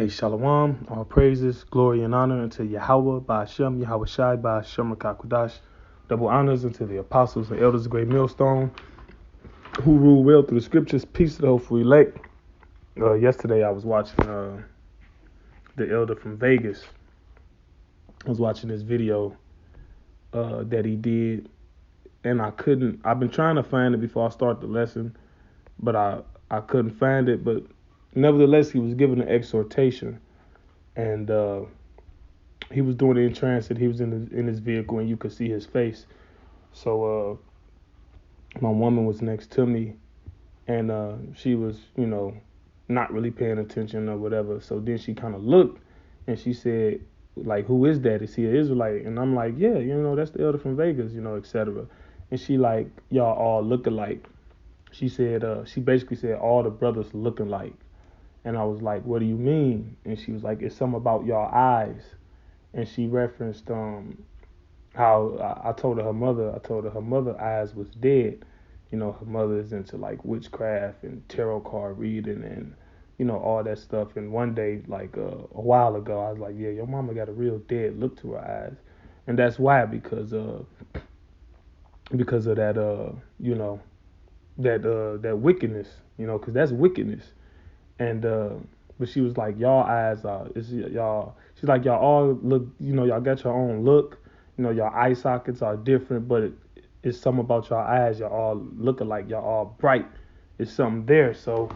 Hey, Shalom, all praises, glory, and honor unto Yahweh, Ba'ashem, Yahweh Shai, Ba'ashem, Rakakwadash. Double honors unto the apostles and elders of Great Millstone, who rule well through the scriptures. Peace to the hopeful elect. Yesterday I was watching the elder from Vegas. I was watching this video that he did, and I've been trying to find it before I start the lesson, but I couldn't find it. But nevertheless, he was giving an exhortation, and he was doing it in transit. He was in his vehicle, and you could see his face. So my woman was next to me, and she was, not really paying attention or whatever. So then she kind of looked, and she said, like, who is that? Is he an Israelite? And I'm like, yeah, that's the elder from Vegas, etc. And she like, y'all all look alike. She said, she basically said all the brothers look alike. And I was like, what do you mean? And she was like, it's something about y'all eyes. And she referenced how I told her mother eyes was dead. Her mother is into like witchcraft and tarot card reading and all that stuff. And one day, like a while ago, I was like, yeah, your mama got a real dead look to her eyes, and that's why because of that that wickedness, because that's wickedness. And but she was like, y'all eyes are, y'all. She's like, y'all all look, y'all got your own look. Y'all eye sockets are different, but it's something about y'all eyes. Y'all all look alike. Y'all all bright. It's something there. So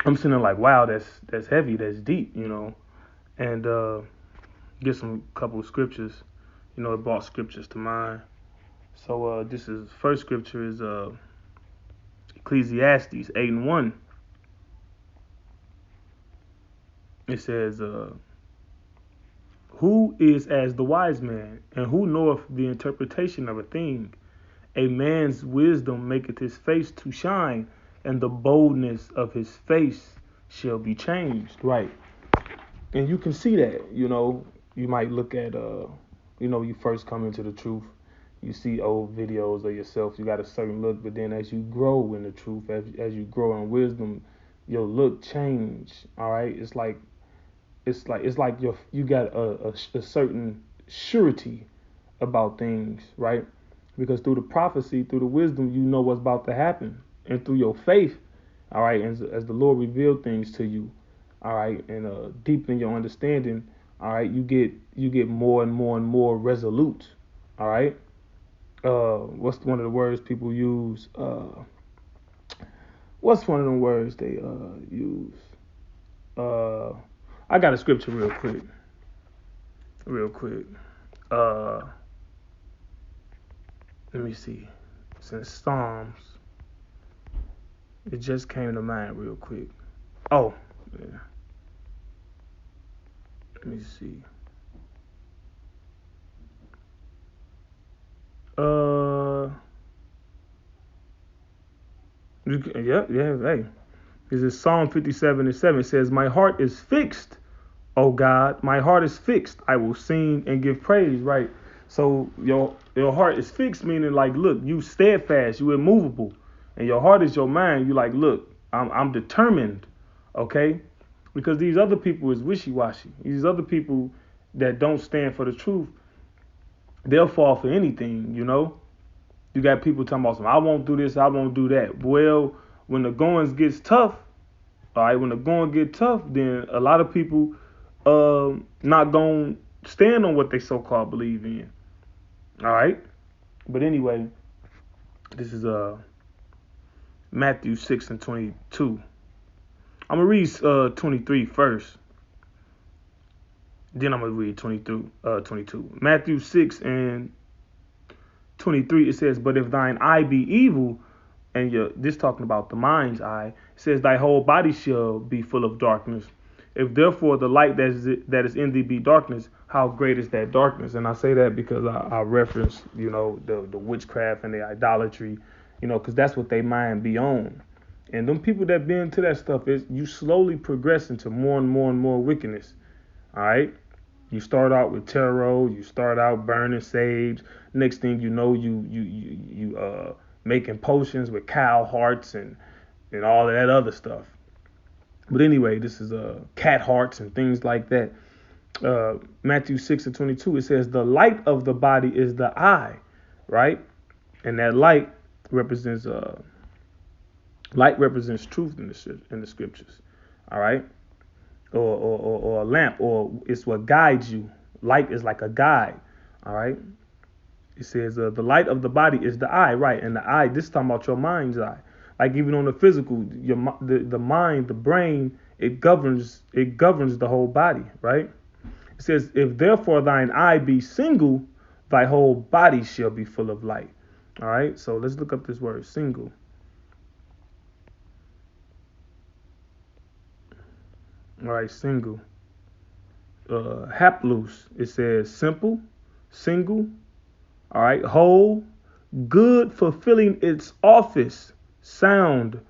I'm sitting there like, wow, that's heavy. That's deep, And get some couple of scriptures. It brought scriptures to mind. So this is first scripture is Ecclesiastes 8:1. It says, who is as the wise man, and who knoweth the interpretation of a thing? A man's wisdom maketh his face to shine, and the boldness of his face shall be changed. Right. And you can see that, you might look at, you first come into the truth. You see old videos of yourself. You got a certain look, but then as you grow in the truth, as you grow in wisdom, your look change. All right. It's like you got a certain surety about things, right? Because through the prophecy, through the wisdom, you know what's about to happen, and through your faith, all right, as the Lord revealed things to you, all right, and deepen your understanding, all right, you get more and more and more resolute, all right. What's one of the words people use? What's one of the words they use? I got a scripture real quick. Let me see. Since Psalms, it just came to mind real quick. Oh, yeah. Let me see. Hey. This is Psalm 57:7. It says, my heart is fixed, O God. My heart is fixed. I will sing and give praise, right? So your heart is fixed, meaning like, look, you steadfast, you immovable. And your heart is your mind. You like, look, I'm determined, okay? Because these other people is wishy-washy. These other people that don't stand for the truth, they'll fall for anything, You got people talking about, I won't do this, I won't do that. Well, when the goings gets tough, all right, when the going get tough, then a lot of people not going to stand on what they so-called believe in. All right? But anyway, this is Matthew 6:22. I'm going to read 23 first. Then I'm going to read 22. Matthew 6:23, it says, but if thine eye be evil, and this talking about the mind's eye, it says, thy whole body shall be full of darkness. If therefore the light that is in thee be darkness, how great is that darkness? And I say that because I reference, the witchcraft and the idolatry, because that's what they mind be on. And them people that be into that stuff, is you slowly progress into more and more and more wickedness. All right. You start out with tarot. You start out burning sage. Next thing you know, you making potions with cow hearts and all of that other stuff. But anyway, this is cat hearts and things like that. Matthew 6:22, it says, the light of the body is the eye, right? And that represents light represents truth in the scriptures, all right? Or a lamp, or it's what guides you. Light is like a guide, all right? It says the light of the body is the eye, right? And the eye, this is talking about your mind's eye. Like even on the physical, the mind, the brain, it governs the whole body, right? It says, if therefore thine eye be single, thy whole body shall be full of light. All right, so let's look up this word, single. All right, single. Haplous, it says simple, single, all right, whole, good, fulfilling its office, sound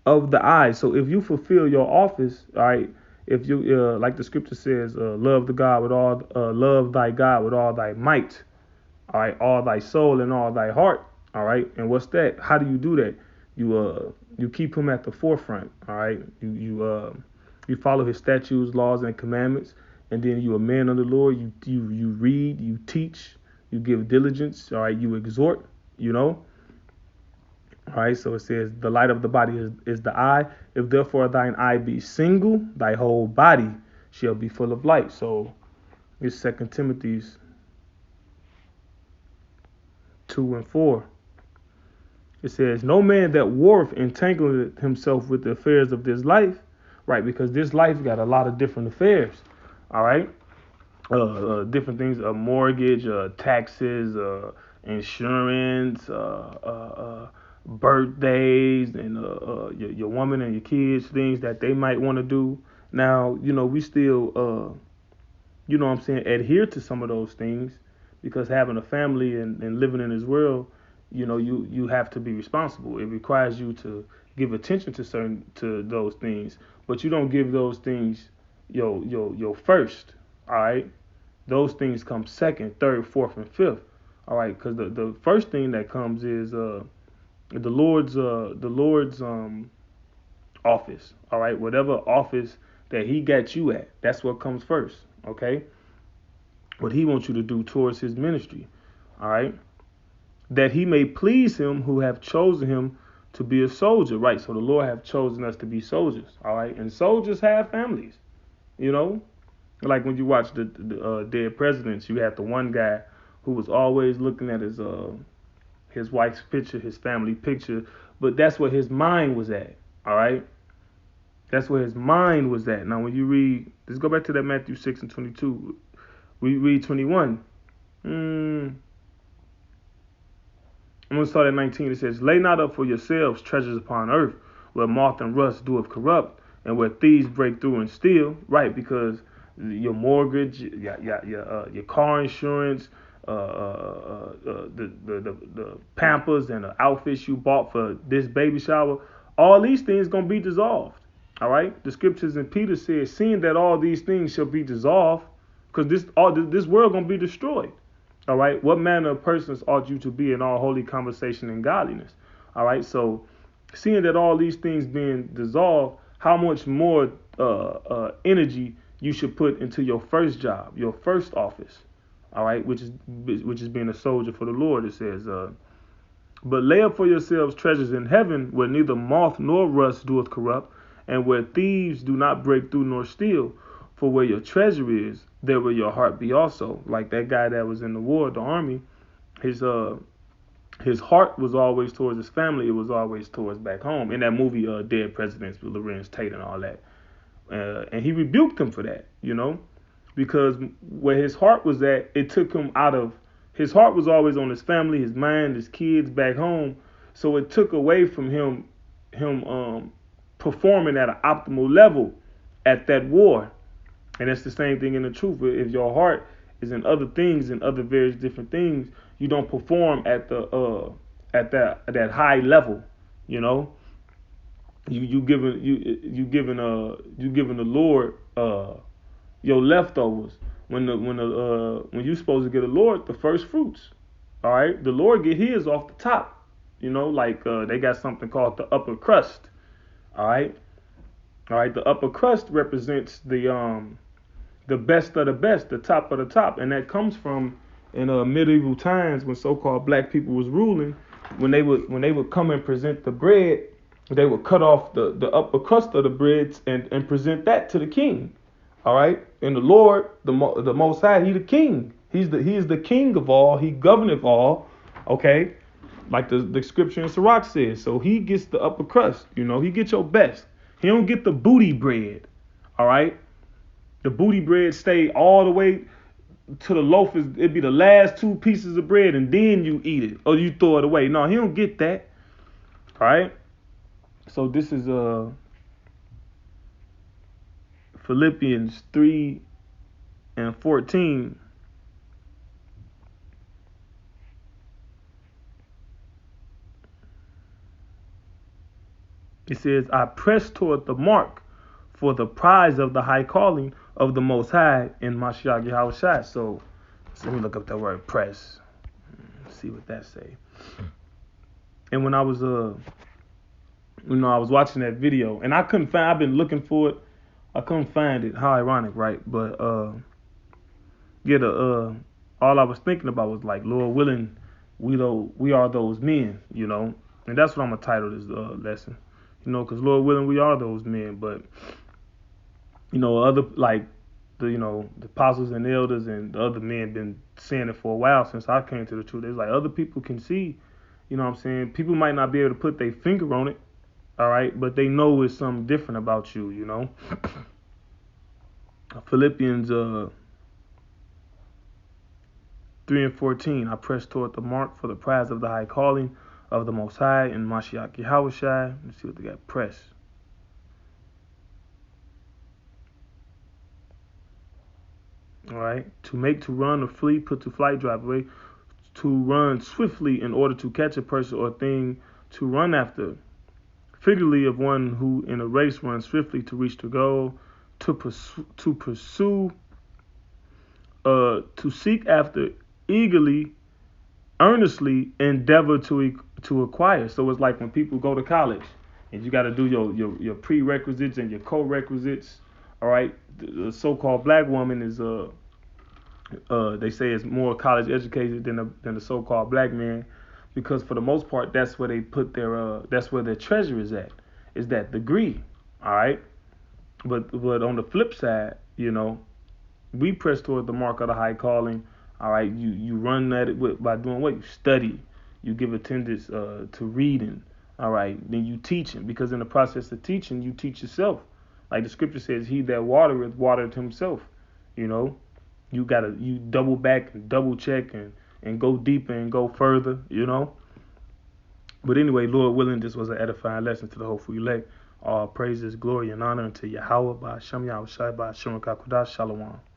of the eye. So if you fulfill your office, all right, if you like the scripture says, love the God with all, love thy God with all thy might, all right, all thy soul and all thy heart, all right. And what's that? How do you do that? You keep him at the forefront, all right. You follow his statutes, laws, and commandments, and then you a man of the Lord. You read, you teach, you give diligence, all right. You exhort, All right, so it says, the light of the body is the eye. If therefore thine eye be single, thy whole body shall be full of light. So it's 2 Timothy's 2:4. It says, no man that warreth entangleth himself with the affairs of this life, right? Because this life got a lot of different affairs, all right? Different things, mortgage, taxes, insurance, birthdays, and your woman and your kids, things that they might want to do. Now, we still, adhere to some of those things, because having a family and living in this world, you have to be responsible. It requires you to give attention to those things, but you don't give those things your first. All right, those things come second, third, fourth, and fifth. All right, because the first thing that comes is the Lord's office. All right, whatever office that He got you at, that's what comes first. Okay, what He wants you to do towards His ministry. All right, that He may please Him who have chosen Him to be a soldier. Right, so the Lord have chosen us to be soldiers. All right, and soldiers have families. Like when you watch the Dead Presidents, you have the one guy who was always looking at his wife's picture, his family picture, but that's where his mind was at. All right, that's where his mind was at. Now, when you read, let's go back to that Matthew 6:22. We read 21. I'm gonna start at 19. It says, "Lay not up for yourselves treasures upon earth, where moth and rust doeth corrupt, and where thieves break through and steal." Right, because your mortgage, your car insurance, the Pampers and the outfits you bought for this baby shower, all these things gonna be dissolved. All right, the scriptures in Peter says, "Seeing that all these things shall be dissolved," because this world gonna be destroyed. All right, what manner of persons ought you to be in all holy conversation and godliness? All right, so seeing that all these things being dissolved, how much more energy you should put into your first job, your first office, all right, which is being a soldier for the Lord. It says, "But lay up for yourselves treasures in heaven, where neither moth nor rust doeth corrupt, and where thieves do not break through nor steal. For where your treasure is, there will your heart be also." Like that guy that was in the war, the army, his heart was always towards his family. It was always towards back home. In that movie, Dead Presidents with Lorenz Tate and all that. And he rebuked him for that, because where his heart was at, it took him out of, his heart was always on his family, his mind, his kids back home. So it took away from him performing at an optimal level at that war. And that's the same thing in the truth. If your heart is in other things and other various different things, you don't perform at that high level. You giving the Lord your leftovers when you supposed to get the Lord the first fruits. All right, the Lord get his off the top. Like they got something called the upper crust. All right. All right, the upper crust represents the best of the best, the top of the top, and that comes from in medieval times when so-called black people was ruling. When they would come and present the bread, they would cut off the upper crust of the bread and present that to the king. All right, and the Lord, the Most High, He the King. He is the King of all. He governeth all. Okay, like the scripture in Sirach says. So He gets the upper crust. He gets your best. He don't get the booty bread. All right, the booty bread stay all the way to the loaf. It'd be the last two pieces of bread, and then you eat it or you throw it away. No, He don't get that. All right. So this is Philippians 3:14. It says, I press toward the mark for the prize of the high calling of the Most High in Mashiach Yahushua. So let me look up that word press. See what that say. And when I was I was watching that video, and I've been looking for it. I couldn't find it. How ironic, right? But all I was thinking about was like, Lord willing, we are those men, and that's what I'm gonna title this lesson, because Lord willing, we are those men. But other like the apostles and elders and the other men been saying it for a while since I came to the truth. It's like other people can see, what I'm saying. People might not be able to put their finger on it, all right, but they know it's something different about you, Philippians 3:14. I press toward the mark for the prize of the high calling of the Most High in Mashiach Yahushua. Let's see what they got. Press. All right. To make, to run, or flee, put to flight, drive away. To run swiftly in order to catch a person or thing to run after. Figuratively, of one who in a race runs swiftly to reach the goal. To pursue, to seek after, eagerly, earnestly endeavor to acquire. So it's like when people go to college and you got to do your prerequisites and your co-requisites. All right, the so-called black woman is they say is more college educated than the so-called black man, because for the most part that's where they put that's where their treasure is that degree. All right, but on the flip side, we press toward the mark of the high calling. All right, you run at it by doing what? You study. You give attendance to reading. All right, then you teaching, because in the process of teaching, you teach yourself. Like the scripture says, he that watereth himself. You double back and double check and go deeper and go further. But anyway, Lord willing, this was an edifying lesson to the hopeful elect. All praises, glory, and honor unto Yahweh by Hashem Yahushua by Hashem Kakudash. Shalom.